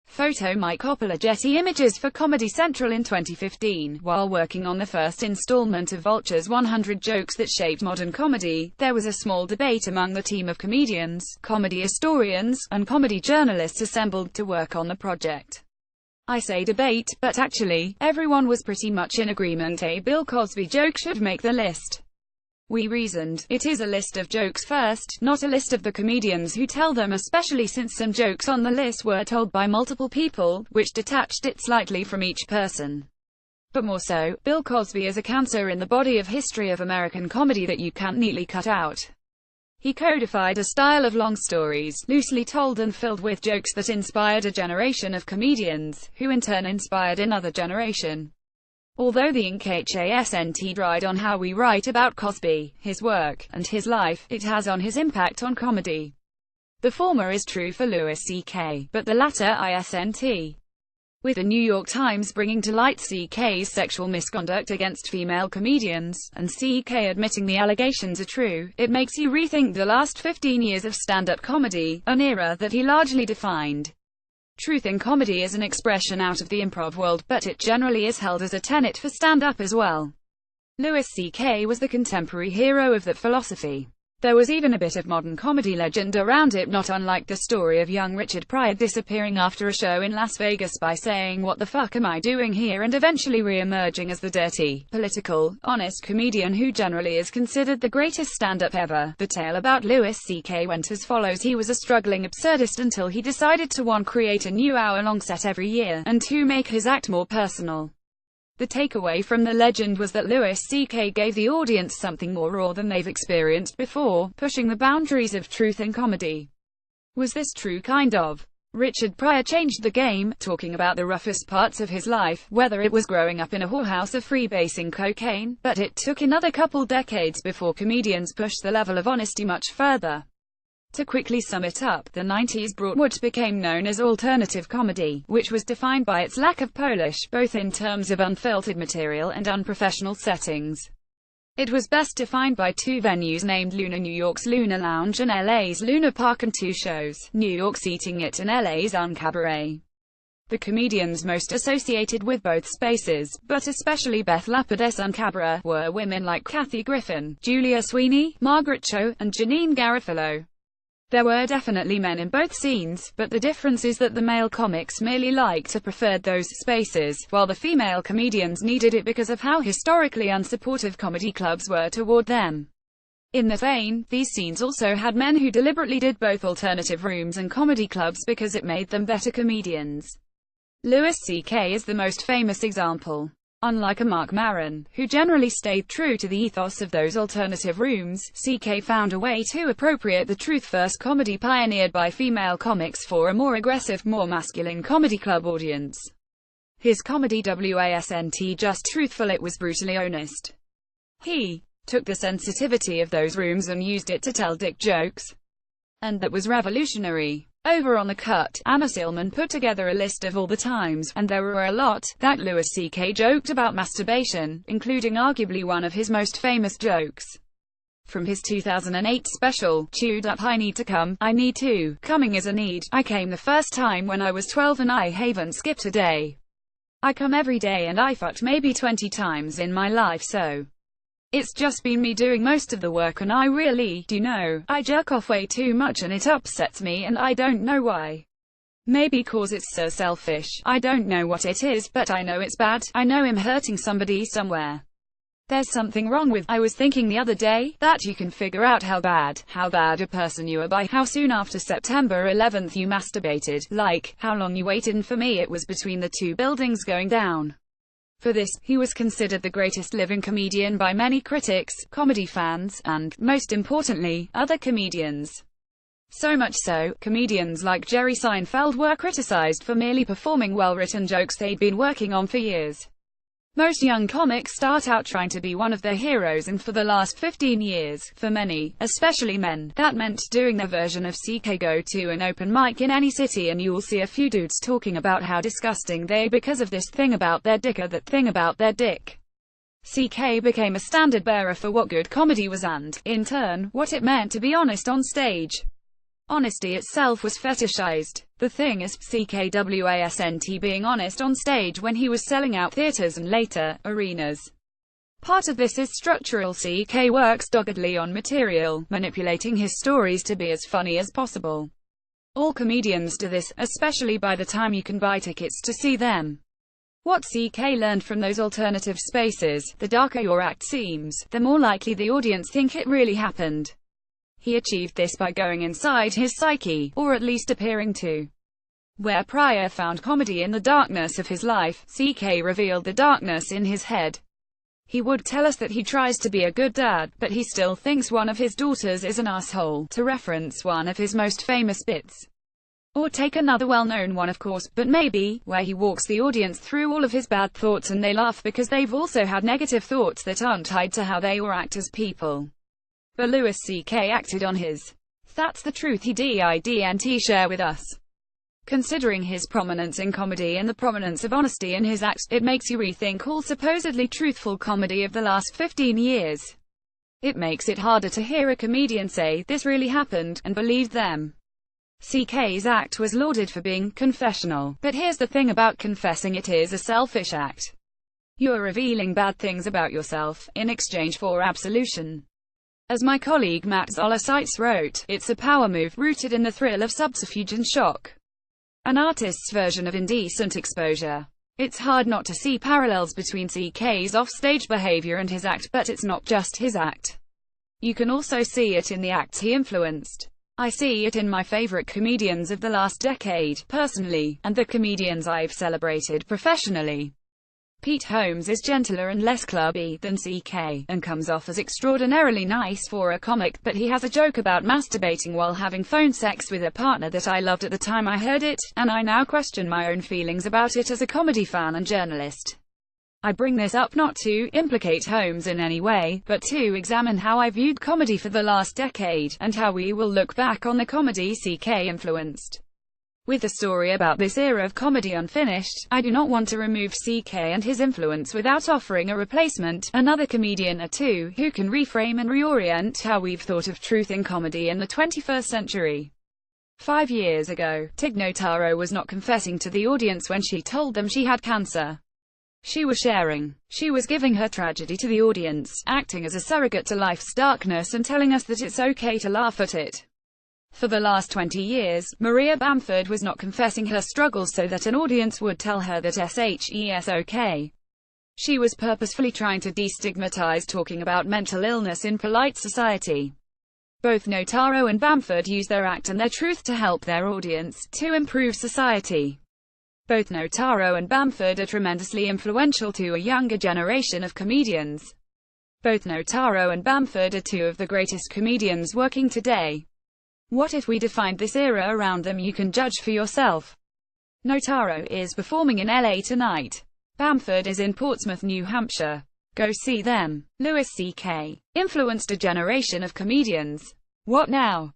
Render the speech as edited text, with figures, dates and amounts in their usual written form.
Photo Mike Coppola. Getty Images for Comedy Central in 2015. While working on the first installment of Vulture's 100 Jokes That Shaped Modern Comedy, there was a small debate among the team of comedians, comedy historians, and comedy journalists assembled to work on the project. I say debate, but actually, everyone was pretty much in agreement a Bill Cosby joke should make the list. We reasoned, it is a list of jokes first, not a list of the comedians who tell them, especially since some jokes on the list were told by multiple people, which detached it slightly from each person. But more so, Bill Cosby is a cancer in the body of history of American comedy that you can't neatly cut out. He codified a style of long stories, loosely told and filled with jokes that inspired a generation of comedians, who in turn inspired another generation. Although the ink hasn't dried on how we write about Cosby, his work, and his life, it has on his impact on comedy. The former is true for Louis C.K., but the latter isn't. With the New York Times bringing to light C.K.'s sexual misconduct against female comedians, and C.K. admitting the allegations are true, it makes you rethink the last 15 years of stand-up comedy, an era that he largely defined. Truth in comedy is an expression out of the improv world, but it generally is held as a tenet for stand-up as well. Louis C.K. was the contemporary hero of that philosophy. There was even a bit of modern comedy legend around it, not unlike the story of young Richard Pryor disappearing after a show in Las Vegas by saying "What the fuck am I doing here?" and eventually re-emerging as the dirty, political, honest comedian who generally is considered the greatest stand-up ever. The tale about Louis C.K. went as follows. He was a struggling absurdist until he decided to 1. Create a new hour-long set every year, and 2. Make his act more personal. The takeaway from the legend was that Louis C.K. gave the audience something more raw than they've experienced before, pushing the boundaries of truth in comedy. Was this true? Kind of. Richard Pryor changed the game, talking about the roughest parts of his life, whether it was growing up in a whorehouse or freebasing cocaine, but it took another couple decades before comedians pushed the level of honesty much further. To quickly sum it up, the 90s brought what became known as alternative comedy, which was defined by its lack of polish, both in terms of unfiltered material and unprofessional settings. It was best defined by 2 venues named Luna: New York's Luna Lounge and LA's Luna Park, and 2 shows, New York's Eating It and LA's Uncabaret. The comedians most associated with both spaces, but especially Beth Lapidus' Uncabaret, were women like Kathy Griffin, Julia Sweeney, Margaret Cho, and Janine Garofalo. There were definitely men in both scenes, but the difference is that the male comics merely liked or preferred those spaces, while the female comedians needed it because of how historically unsupportive comedy clubs were toward them. In the vein, these scenes also had men who deliberately did both alternative rooms and comedy clubs because it made them better comedians. Louis C.K. is the most famous example. Unlike a Marc Maron, who generally stayed true to the ethos of those alternative rooms, C.K. found a way to appropriate the truth-first comedy pioneered by female comics for a more aggressive, more masculine comedy club audience. His comedy wasn't just truthful, it was brutally honest. He took the sensitivity of those rooms and used it to tell dick jokes. And that was revolutionary. Over on The Cut, Anna Silman put together a list of all the times, and there were a lot, that Louis C.K. joked about masturbation, including arguably one of his most famous jokes. From his 2008 special, Chewed Up, I Need to Come, I Need to, Coming is a Need, I came the first time when I was 12 and I haven't skipped a day. I come every day and I fucked maybe 20 times in my life, so it's just been me doing most of the work, and I really, do know, I jerk off way too much and it upsets me and I don't know why. Maybe cause it's so selfish, I don't know what it is, but I know it's bad, I know I'm hurting somebody somewhere. There's something wrong with, I was thinking the other day, that you can figure out how bad a person you are by how soon after September 11th you masturbated, like, how long you waited, and for me it was between the 2 buildings going down. For this, he was considered the greatest living comedian by many critics, comedy fans, and, most importantly, other comedians. So much so, comedians like Jerry Seinfeld were criticized for merely performing well-written jokes they'd been working on for years. Most young comics start out trying to be one of their heroes, and for the last 15 years, for many, especially men, that meant doing their version of CK. Go to an open mic in any city and you'll see a few dudes talking about how disgusting they because of this thing about their dick or that thing about their dick. CK became a standard bearer for what good comedy was and, in turn, what it meant to be honest on stage. Honesty itself was fetishized. The thing is, CK wasn't being honest on stage when he was selling out theaters and later, arenas. Part of this is structural. CK works doggedly on material, manipulating his stories to be as funny as possible. All comedians do this, especially by the time you can buy tickets to see them. What CK learned from those alternative spaces: the darker your act seems, the more likely the audience think it really happened. He achieved this by going inside his psyche, or at least appearing to. Where Pryor found comedy in the darkness of his life, CK revealed the darkness in his head. He would tell us that he tries to be a good dad, but he still thinks one of his daughters is an asshole, to reference one of his most famous bits. Or take another well-known one, of course, but maybe, where he walks the audience through all of his bad thoughts and they laugh because they've also had negative thoughts that aren't tied to how they were act as people. But Louis C.K. acted on his "That's the truth" he didn't share with us. Considering his prominence in comedy and the prominence of honesty in his act, it makes you rethink all supposedly truthful comedy of the last 15 years. It makes it harder to hear a comedian say, "This really happened," and believe them. CK's act was lauded for being confessional, but here's the thing about confessing: it is a selfish act. You're revealing bad things about yourself, in exchange for absolution. As my colleague Matt Zoller wrote, it's a power move, rooted in the thrill of subterfuge and shock. An artist's version of indecent exposure. It's hard not to see parallels between CK's offstage behavior and his act, but it's not just his act. You can also see it in the acts he influenced. I see it in my favorite comedians of the last decade, personally, and the comedians I've celebrated professionally. Pete Holmes is gentler and less clubby than CK, and comes off as extraordinarily nice for a comic, but he has a joke about masturbating while having phone sex with a partner that I loved at the time I heard it, and I now question my own feelings about it as a comedy fan and journalist. I bring this up not to implicate Holmes in any way, but to examine how I viewed comedy for the last decade, and how we will look back on the comedy CK influenced. With the story about this era of comedy unfinished, I do not want to remove CK and his influence without offering a replacement, another comedian or two, who can reframe and reorient how we've thought of truth in comedy in the 21st century. 5 years ago, Tig Notaro was not confessing to the audience when she told them she had cancer. She was sharing. She was giving her tragedy to the audience, acting as a surrogate to life's darkness and telling us that it's okay to laugh at it. For the last 20 years, Maria Bamford was not confessing her struggles so that an audience would tell her that it's okay. She was purposefully trying to destigmatize talking about mental illness in polite society. Both Notaro and Bamford use their act and their truth to help their audience, to improve society. Both Notaro and Bamford are tremendously influential to a younger generation of comedians. Both Notaro and Bamford are two of the greatest comedians working today. What if we defined this era around them? You can judge for yourself. Notaro is performing in LA tonight. Bamford is in Portsmouth, New Hampshire. Go see them. Louis C.K. influenced a generation of comedians. What now?